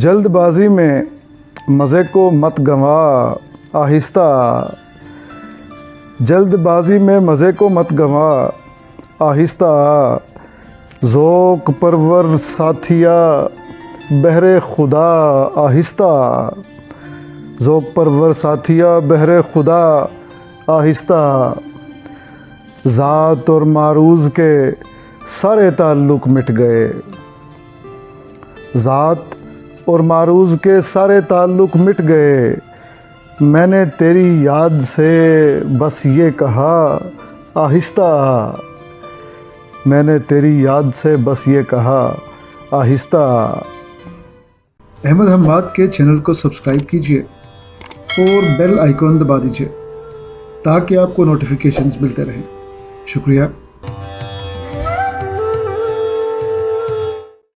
جلد بازی میں مزے کو مت گنوا آہستہ، جلد بازی میں مزے کو مت گنوا آہستہ، ذوق پرور ساتھیا بہر خدا آہستہ، ذوق پرور ساتھیا بہر خدا آہستہ، ذات اور معروض کے سارے تعلق مٹ گئے، ذات اور معروض کے سارے تعلق مٹ گئے، میں نے تیری یاد سے بس یہ کہا آہستہ، میں نے تیری یاد سے بس یہ کہا آہستہ۔ احمد حماد کے چینل کو سبسکرائب کیجیے اور بیل آئیکن دبا دیجیے تاکہ آپ کو نوٹیفیکیشنز ملتے رہیں۔ شکریہ۔